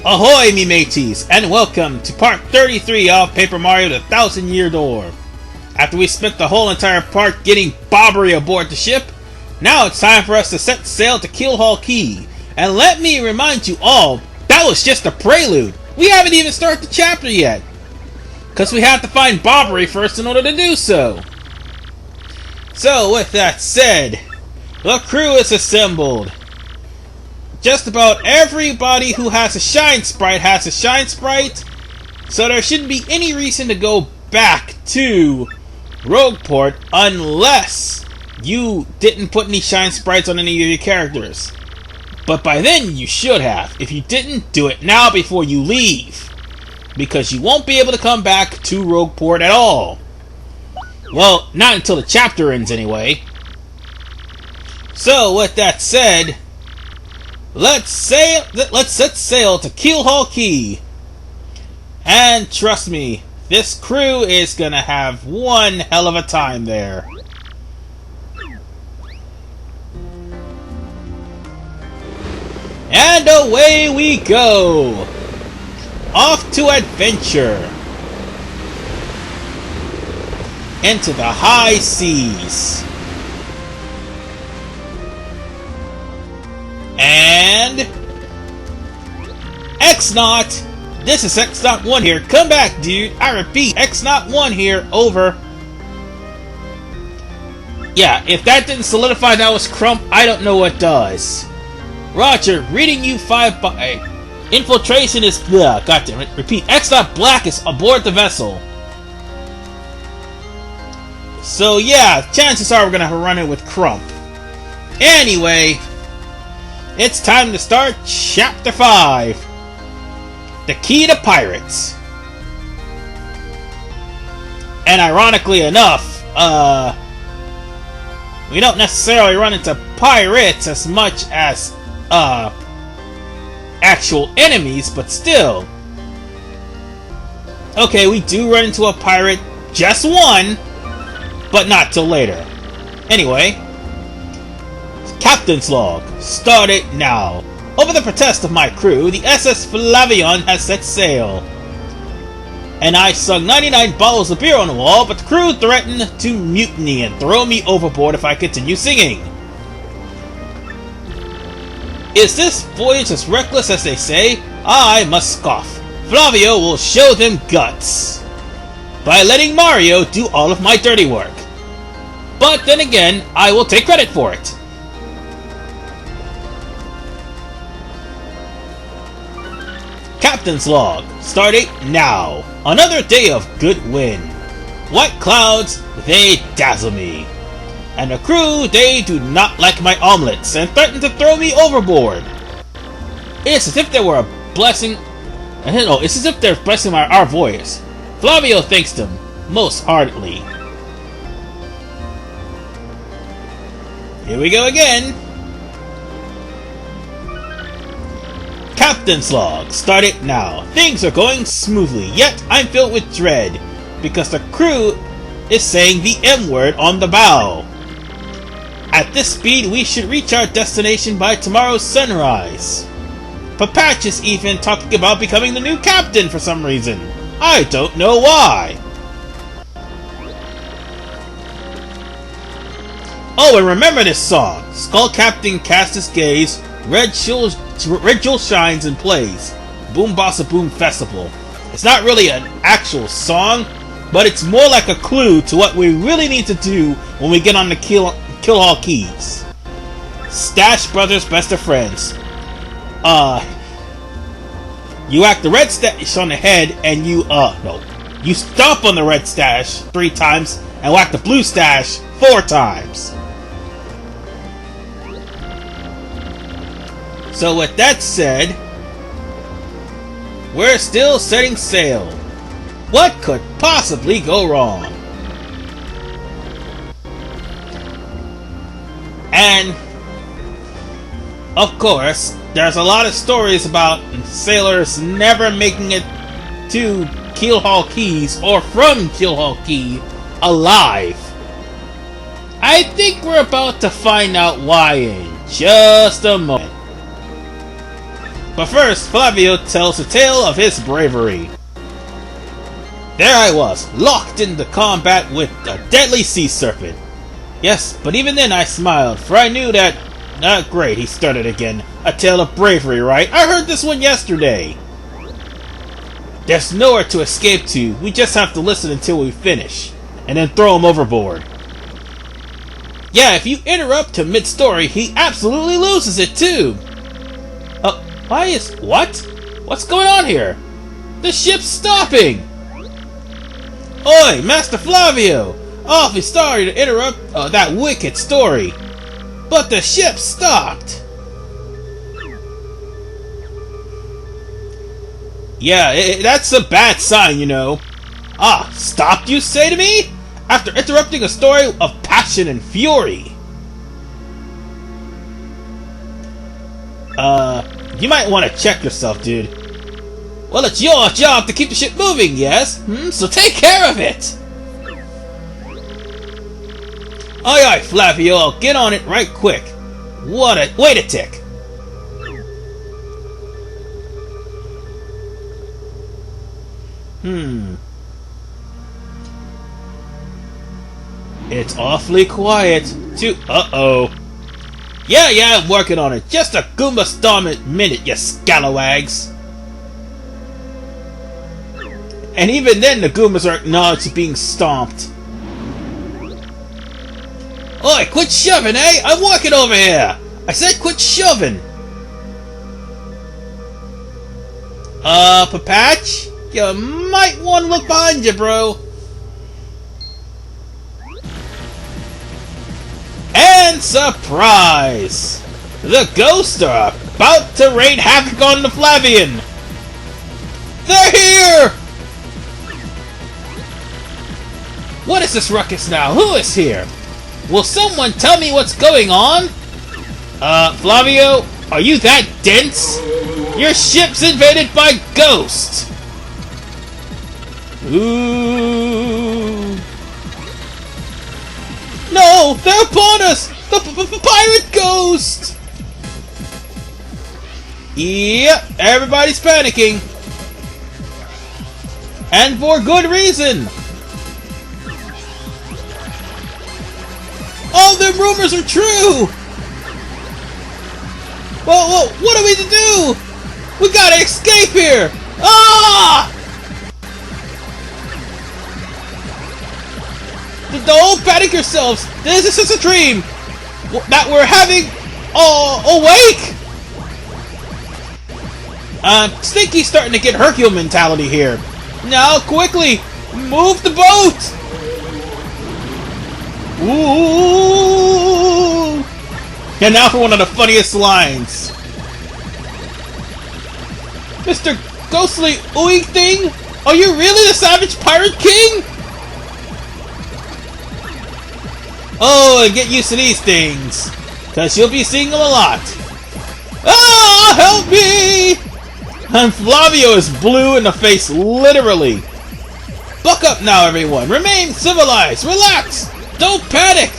Ahoy, me mateys, and welcome to part 33 of Paper Mario The Thousand Year Door. After we spent the whole entire part getting Bobbery aboard the ship, now it's time for us to set sail to Keelhaul Key. And let me remind you all, that was just a prelude. We haven't even started the chapter yet, because we have to find Bobbery first in order to do so. So, with that said, the crew is assembled. Just about everybody who has a Shine Sprite has a Shine Sprite, so there shouldn't be any reason to go back to Rogueport unless you didn't put any Shine Sprites on any of your characters. But by then you should have. If you didn't, do it now before you leave, because you won't be able to come back to Rogueport at all. Well, not until the chapter ends anyway. So with that said, let's set sail to Keelhaul Key. And trust me, this crew is gonna have one hell of a time there. And away we go! Off to adventure! Into the high seas. And X-Naught! This is X-Naught 1 here. Come back, dude. I repeat, X-Naught 1 here. Over. Yeah, if that didn't solidify that was Crump, I don't know what does. Roger, reading you 5 by... Infiltration is... Goddamn it. Repeat, X-Naught Black is aboard the vessel. So yeah, chances are we're gonna run it with Crump. Anyway, it's time to start Chapter 5. The Key to Pirates. And ironically enough, we don't necessarily run into pirates as much as, actual enemies, but still. Okay, we do run into a pirate, just one, but not till later. Anyway, Captain's Log. Start it now. Over the protest of my crew, the SS Flavio has set sail. And I sung 99 bottles of beer on the wall, but the crew threatened to mutiny and throw me overboard if I continue singing. Is this voyage as reckless as they say? I must scoff. Flavio will show them guts by letting Mario do all of my dirty work. But then again, I will take credit for it. Captain's Log. Start it now. Another day of good wind. White clouds, they dazzle me. And the crew, they do not like my omelets and threaten to throw me overboard. It's as if they were a blessing. It's as if they're blessing our voyage. Flavio thanks them most heartily. Here we go again. Captain's Log. Start it now. Things are going smoothly, yet I'm filled with dread, because the crew is saying the M word on the bow. At this speed, we should reach our destination by tomorrow's sunrise. Papatch is even talking about becoming the new captain for some reason. I don't know why. Oh, and remember this song. Skull Captain cast his gaze, Red Jewel shines and plays. Boom Bossa Boom Festival. It's not really an actual song, but it's more like a clue to what we really need to do when we get on the Keelhaul Keys. Stash Brothers Best of Friends. You whack the red stash on the head and you stomp on the red stash 3 times and whack the blue stash 4 times. So with that said, we're still setting sail. What could possibly go wrong? And, of course, there's a lot of stories about sailors never making it to Keelhaul Keys or from Keelhaul Key alive. I think we're about to find out why in just a moment. But first, Flavio tells a tale of his bravery. There I was, locked into combat with a deadly sea serpent. Yes, but even then I smiled, for I knew that... great, he started again. A tale of bravery, right? I heard this one yesterday. There's nowhere to escape to, we just have to listen until we finish. And then throw him overboard. Yeah, if you interrupt him mid-story, he absolutely loses it too. Why is... what? What's going on here? The ship's stopping! Oi, Master Flavio! Awfully sorry to interrupt that wicked story. But the ship stopped! Yeah, that's a bad sign, you know. Ah, stopped you say to me? After interrupting a story of passion and fury. You might want to check yourself, dude. Well, it's your job to keep the ship moving, yes? So take care of it! Aye aye, Flavio, I'll get on it right quick. Wait a tick. It's awfully quiet. Uh-oh. Yeah, I'm working on it. Just a Goomba storm minute, you scalawags. And even then, the Goombas are acknowledged being stomped. Oi, quit shoving, eh? I'm working over here. I said quit shoving. Papatch? You might want to look behind you, bro. And surprise! The ghosts are about to rain havoc on the Flavian! They're here! What is this ruckus now? Who is here? Will someone tell me what's going on? Flavio, are you that dense? Your ship's invaded by ghosts! Ooh... No! They're upon us! The pirate ghost! Yep, everybody's panicking. And for good reason! All them rumors are true! Well, what are we to do? We gotta escape here! Ah! Don't panic yourselves! This is a dream! That we're having... awake! Stinky's starting to get Hercule mentality here. Now, quickly! Move the boat! Ooh! And now for one of the funniest lines. Mr. Ghostly Ooing Thing? Are you really the Savage Pirate King? Oh, and get used to these things, cause you'll be seeing them a lot. Ah, help me! And Flavio is blue in the face, literally. Buck up now, everyone. Remain civilized. Relax. Don't panic.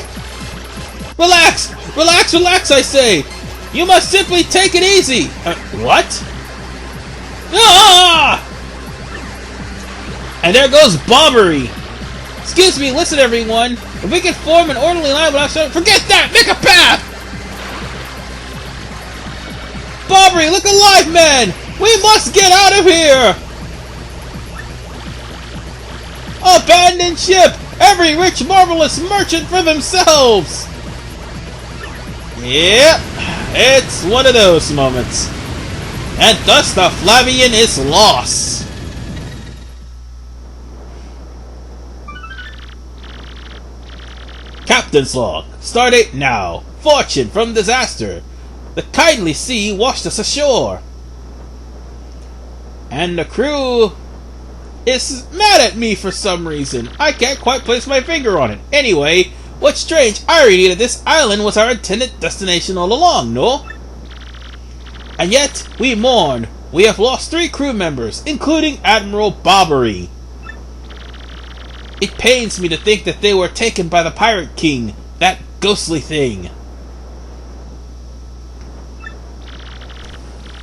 Relax, I say. You must simply take it easy. What? Ah! And there goes Bobbery. Excuse me, listen everyone. If we can form an orderly line without starting... Forget that! Make a path! Bobbery, look alive, man! We must get out of here! Abandon ship! Every rich, marvelous merchant for themselves! Yep, it's one of those moments. And thus the Flavian is lost. Captain's log. Stardate now. Fortune from disaster. The kindly sea washed us ashore. And the crew is mad at me for some reason. I can't quite place my finger on it. Anyway, what strange irony that this island was our intended destination all along, no? And yet, we mourn. We have lost 3 crew members, including Admiral Bobbery. It pains me to think that they were taken by the Pirate King, that ghostly thing.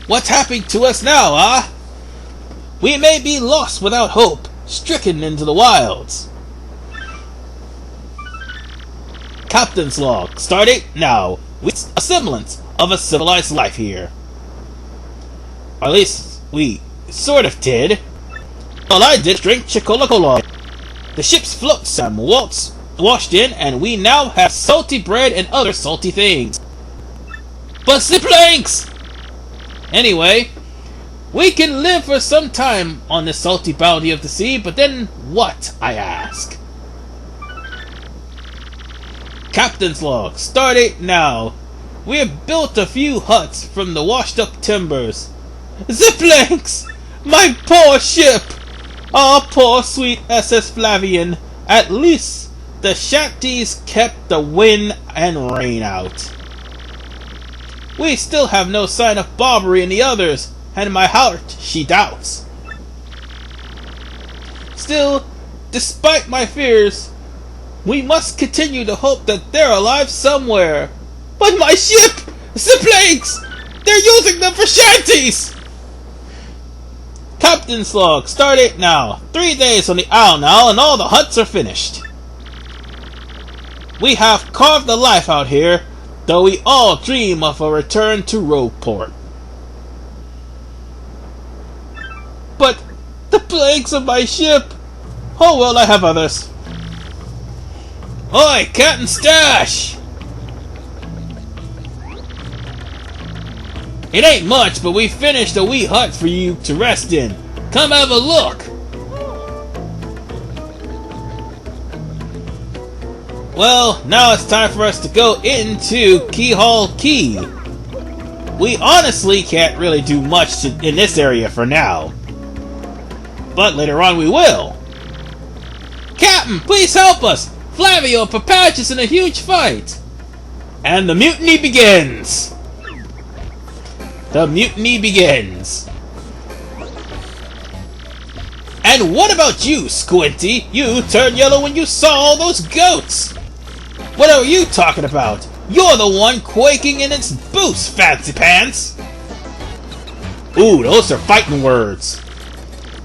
What's happening to us now, huh? We may be lost without hope, stricken into the wilds. Captain's log. Stardate now. With a semblance of a civilized life here. Or at least we sort of did. All I did drink Chicolacola. The ship's flotsam washed in, and we now have salty bread and other salty things. But the planks! Anyway, we can live for some time on the salty bounty of the sea, but then what, I ask? Captain's log. Stardate now. We have built a few huts from the washed-up timbers. The planks! My poor ship! Ah, poor sweet SS Flavian. At least the shanties kept the wind and rain out. We still have no sign of Barbary in the others, and my heart she doubts. Still, despite my fears, we must continue to hope that they're alive somewhere. But my ship! The planks! They're using them for shanties! Captain's log. Stardate now. 3 days on the isle now, and all the huts are finished. We have carved the life out here, though we all dream of a return to Rogueport. But the planks of my ship! Oh well, I have others. Oi, Captain Stash! It ain't much, but we finished a wee hut for you to rest in. Come have a look! Well, now it's time for us to go into Keelhaul Key. We honestly can't really do much in this area for now. But later on we will. Captain, please help us! Flavio and Papach is in a huge fight! And the mutiny begins! The mutiny begins. And what about you, Squinty? You turned yellow when you saw all those goats! What are you talking about? You're the one quaking in its boots, Fancy Pants! Ooh, those are fighting words.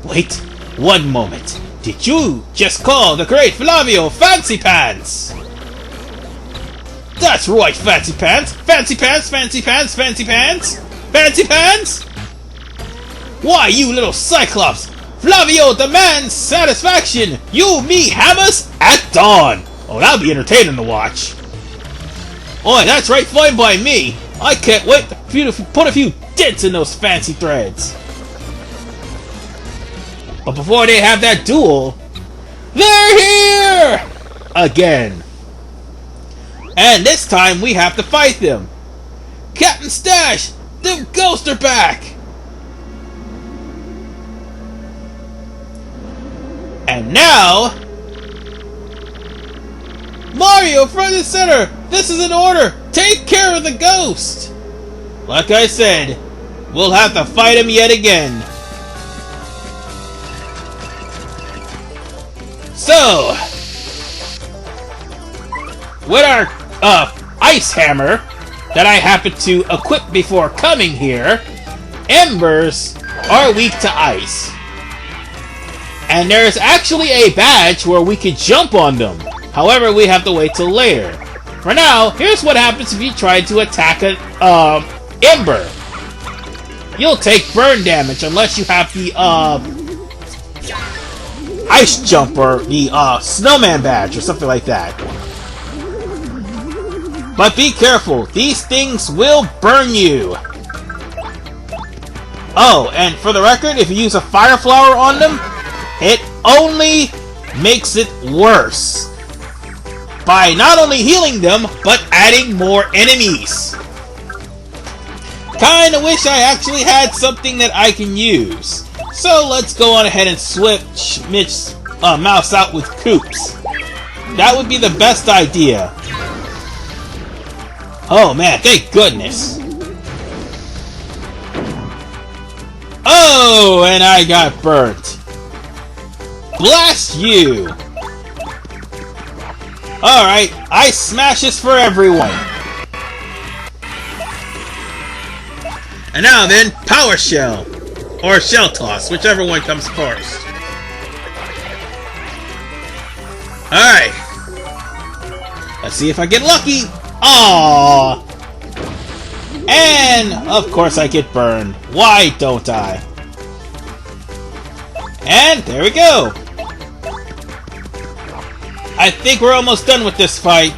Wait, one moment. Did you just call the great Flavio Fancy Pants? That's right, Fancy Pants! Fancy Pants, Fancy Pants, Fancy Pants! Fancy Pants? Why, you little Cyclops! Flavio demands satisfaction! You, me, hammers at dawn! Oh, that'll be entertaining to watch. Oi, that's right, fine by me! I can't wait to put a few dents in those fancy threads! But before they have that duel, they're here! Again. And this time we have to fight them. Captain Stash! The ghosts are back! And now... Mario, front and center! This is an order! Take care of the ghost! Like I said, we'll have to fight him yet again. So... with our, ice hammer that I happened to equip before coming here, embers are weak to ice. And there's actually a badge where we can jump on them. However, we have to wait till later. For now, here's what happens if you try to attack an ember. You'll take burn damage unless you have the ice jumper, the snowman badge or something like that. But be careful, these things will burn you. Oh, and for the record, if you use a fire flower on them, it only makes it worse. By not only healing them, but adding more enemies. Kinda wish I actually had something that I can use. So let's go on ahead and switch Mitch's mouse out with Koops. That would be the best idea. Oh man, thank goodness. Oh, and I got burnt. Blast you! Alright, ice smashes for everyone. And now then, Power Shell. Or Shell Toss, whichever one comes first. Alright. Let's see if I get lucky. Aww. And, of course, I get burned. Why don't I? And there we go. I think we're almost done with this fight.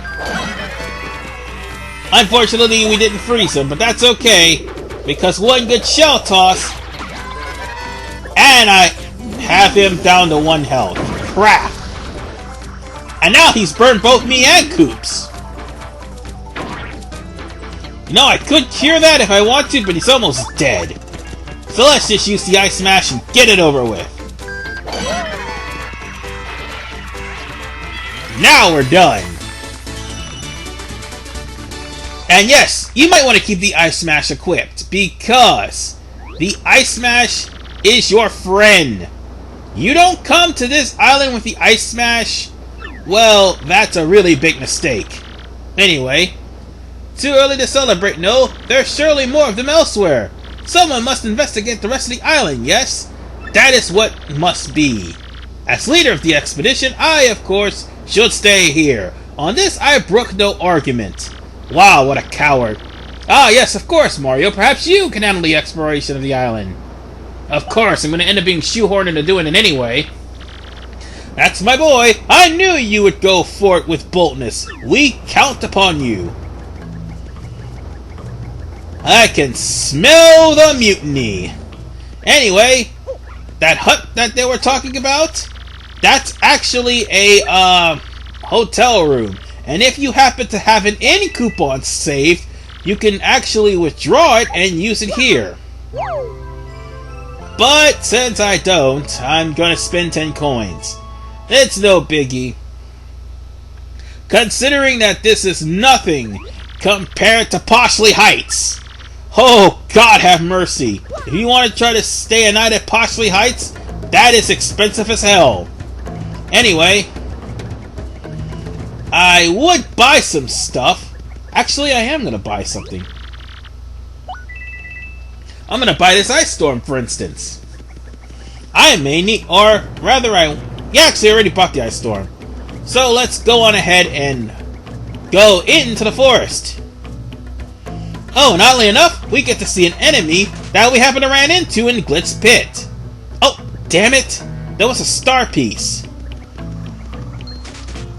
Unfortunately, we didn't freeze him, but that's okay. Because one good shell toss, and I have him down to 1 health. Crap. And now he's burned both me and Koops. You know, I could cure that if I want to, but he's almost dead. So let's just use the Ice Smash and get it over with. Now we're done. And yes, you might want to keep the Ice Smash equipped, because the Ice Smash is your friend. You don't come to this island with the Ice Smash, well, that's a really big mistake. Anyway, too early to celebrate, no? There's surely more of them elsewhere. Someone must investigate the rest of the island, yes? That is what must be. As leader of the expedition, I, of course, should stay here. On this, I brook no argument. Wow, what a coward. Ah, yes, of course, Mario. Perhaps you can handle the exploration of the island. Of course, I'm going to end up being shoehorned into doing it anyway. That's my boy. I knew you would go for it with boldness. We count upon you. I can smell the mutiny. Anyway, that hut that they were talking about, that's actually a hotel room. And if you happen to have an inn coupon saved, you can actually withdraw it and use it here. But since I don't, I'm gonna spend 10 coins. It's no biggie. Considering that this is nothing compared to Poshley Heights. Oh, God have mercy. If you want to try to stay a night at Poshley Heights, that is expensive as hell. Anyway, I would buy some stuff. Actually, I am going to buy something. I'm going to buy this Ice Storm, for instance. I may need, or rather actually I already bought the Ice Storm. So let's go on ahead and go into the forest. Oh, and oddly enough, we get to see an enemy that we happen to ran into in Glitz Pit. Oh, damn it. That was a star piece.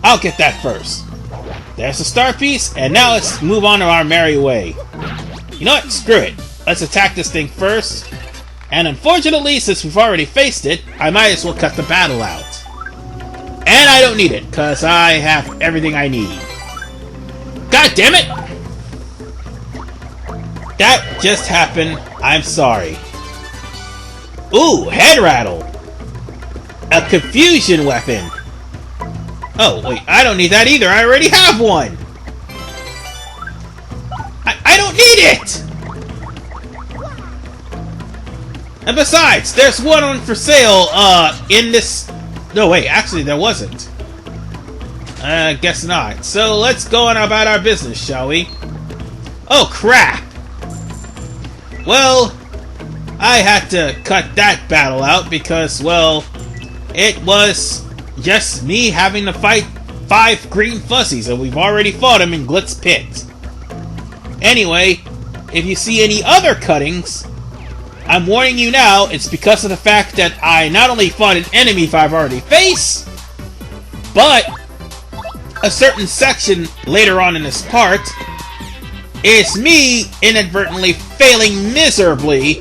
I'll get that first. There's a star piece, and now let's move on to our merry way. You know what? Screw it. Let's attack this thing first. And unfortunately, since we've already faced it, I might as well cut the battle out. And I don't need it, because I have everything I need. God damn it! That just happened. I'm sorry. Ooh, head rattle. A confusion weapon. Oh, wait, I don't need that either. I already have one. I don't need it! And besides, there's one on for sale, in this... No, wait, actually there wasn't. Guess not. So let's go on about our business, shall we? Oh, crap! Well, I had to cut that battle out because, well, it was just me having to fight 5 green fuzzies, and we've already fought them in Glitz Pit. Anyway, if you see any other cuttings, I'm warning you now, it's because of the fact that I not only fought an enemy I've already faced, but a certain section later on in this part is me inadvertently failing miserably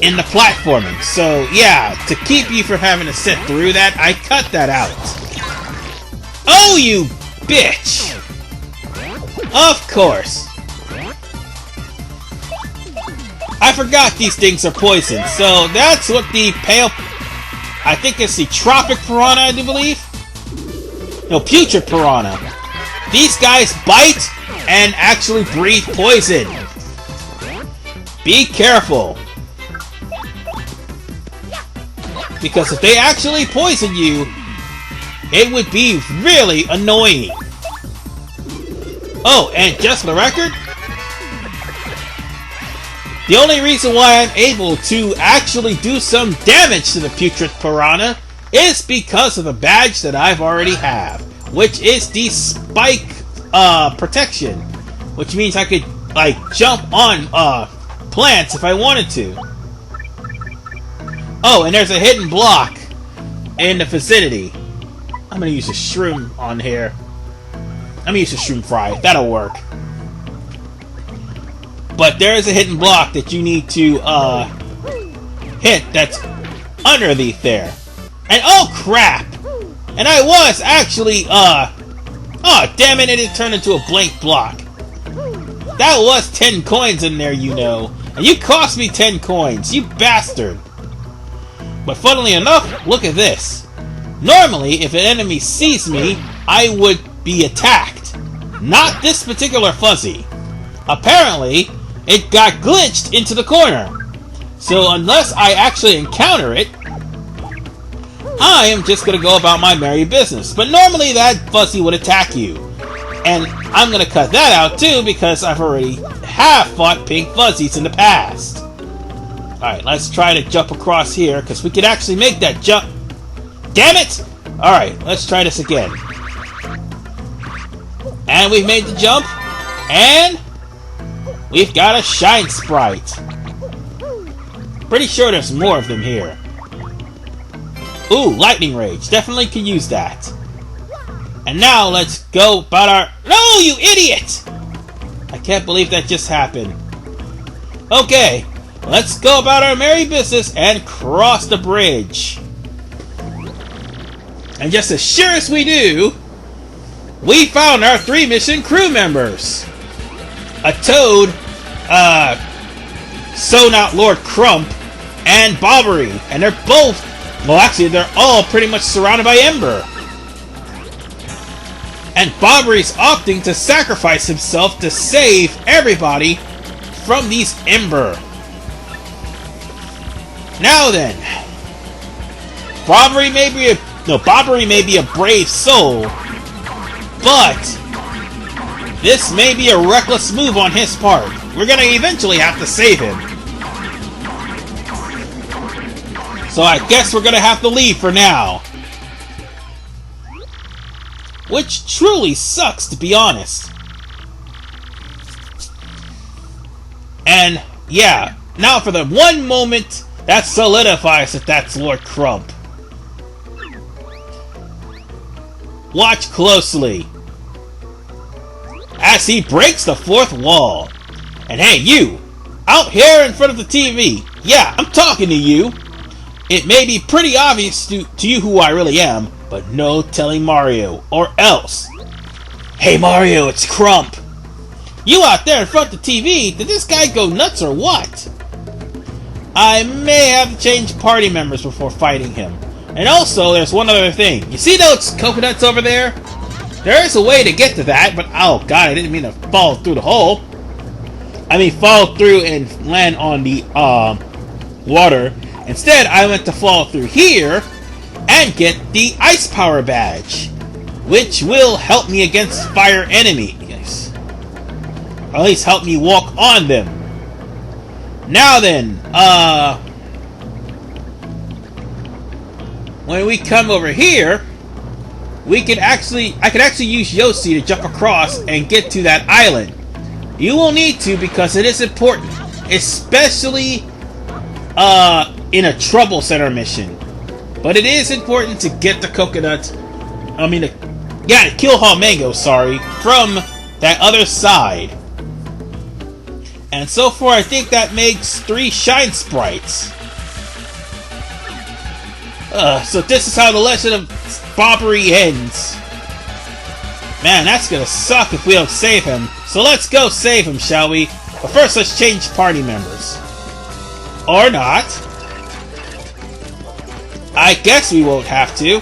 in the platforming. So yeah, to keep you from having to sit through that, I cut that out. Oh, you bitch! Of course. I forgot these things are poison, so that's what the pale... I think it's the Tropic Piranha, I do believe? No, Putrid Piranha. These guys bite and actually breathe poison. Be careful. Because if they actually poison you, it would be really annoying. Oh, and just for the record, The only reason why I'm able to actually do some damage to the putrid piranha is because of the badge that I've already have, which is the spike protection, which means I could like jump on plants if I wanted to. Oh, and there's a hidden block in the vicinity. I'm gonna use a shroom on here. I'm gonna use a shroom fry. That'll work. But there is a hidden block that you need to hit that's underneath there. And oh crap! And I was actually oh damn it, it turned into a blank block. That was 10 coins in there, you know. And you cost me 10 coins, you bastard. But funnily enough, look at this. Normally, if an enemy sees me, I would be attacked. Not this particular fuzzy. Apparently, it got glitched into the corner. So unless I actually encounter it, I am just going to go about my merry business. But normally that fuzzy would attack you. And I'm going to cut that out too because I've already fought pink fuzzies in the past. Alright, let's try to jump across here because we could actually make that jump. Damn it! Alright, let's try this again. And we've made the jump. And we've got a shine sprite. Pretty sure there's more of them here. Ooh, lightning rage. Definitely can use that. And now let's go about our... No, you idiot! I can't believe that just happened. Okay, let's go about our merry business and cross the bridge. And just as sure as we do, we found our 3 mission crew members. A Toad, Sonout Lord Crump, and Bobbery. And they're both, well actually they're all pretty much surrounded by Ember. And Bobbery's opting to sacrifice himself to save everybody from these Ember. Now then, Bobbery may be a brave soul, but this may be a reckless move on his part. We're gonna eventually have to save him. So I guess we're gonna have to leave for now. Which truly sucks, to be honest. And, yeah, now for the one moment that solidifies that that's Lord Crump. Watch closely as he breaks the 4th wall. And hey, you, out here in front of the TV, yeah, I'm talking to you. It may be pretty obvious to you who I really am, but no telling Mario, or else. Hey Mario, it's Crump. You out there in front of the TV, did this guy go nuts or what? I may have to change party members before fighting him. And also, there's one other thing. You see those coconuts over there? There is a way to get to that, but oh god, I didn't mean to fall through the hole. I mean fall through and land on the water. Instead, I went to fall through here and get the ice power badge, which will help me against fire enemies. Or at least help me walk on them. Now then, when we come over here, I could actually use Yoshi to jump across and get to that island. You will need to because it is important, especially in a Trouble Center mission. But it is important to get the coconut, the Keelhaul mango, from that other side. And so far, I think that makes 3 shine sprites. So this is how the Legend of Bobbery ends. Man, that's gonna suck if we don't save him. So let's go save him, shall we? But first, let's change party members. Or not. I guess we won't have to.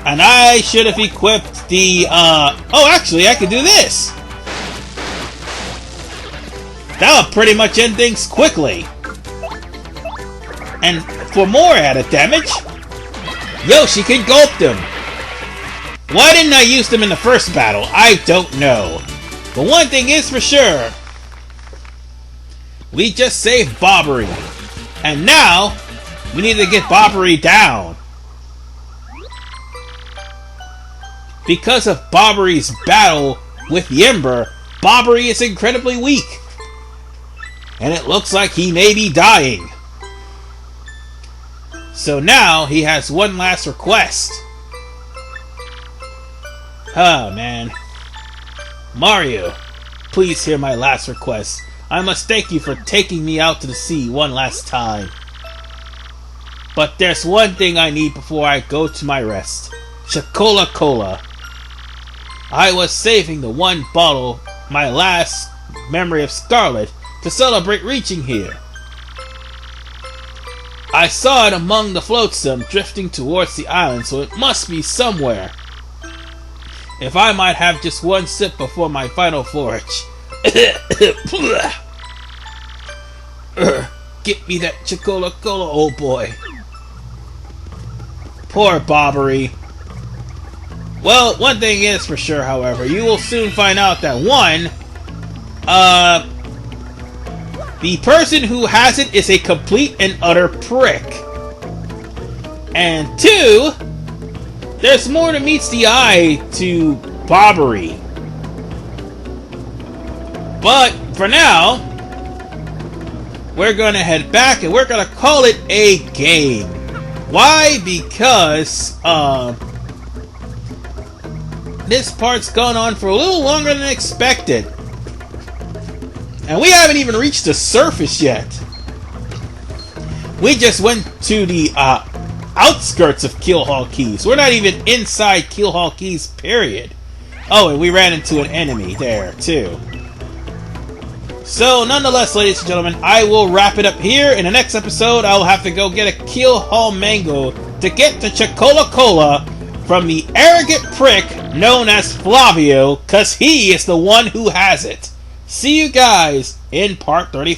And I should have equipped the, oh, actually, I could do this! That'll pretty much end things quickly. And for more added damage, Yoshi can gulp them. Why didn't I use them in the first battle? I don't know. But one thing is for sure. We just saved Bobbery. And now, we need to get Bobbery down. Because of Bobbery's battle with Yimber, Bobbery is incredibly weak. And it looks like he may be dying. So now, he has one last request. Oh, man. Mario, please hear my last request. I must thank you for taking me out to the sea one last time. But there's one thing I need before I go to my rest. Chocola Cola. I was saving the one bottle, my last memory of Scarlet, to celebrate reaching here. I saw it among the flotsam drifting towards the island, so it must be somewhere. If I might have just one sip before my final forage. Get me that Chocola Cola, old boy. Poor Bobbery. Well, one thing is for sure, however, you will soon find out that one, the person who has it is a complete and utter prick. And two, there's more than meets the eye to Bobbery. But for now, we're gonna head back and we're gonna call it a game. Why? Because this part's gone on for a little longer than expected. And we haven't even reached the surface yet. We just went to the outskirts of Keelhaul Keys. We're not even inside Keelhaul Keys, period. Oh, and we ran into an enemy there, too. So, nonetheless, ladies and gentlemen, I will wrap it up here. In the next episode, I'll have to go get a Keelhaul Mango to get the Chocola Cola from the arrogant prick known as Flavio, because he is the one who has it. See you guys in part 34.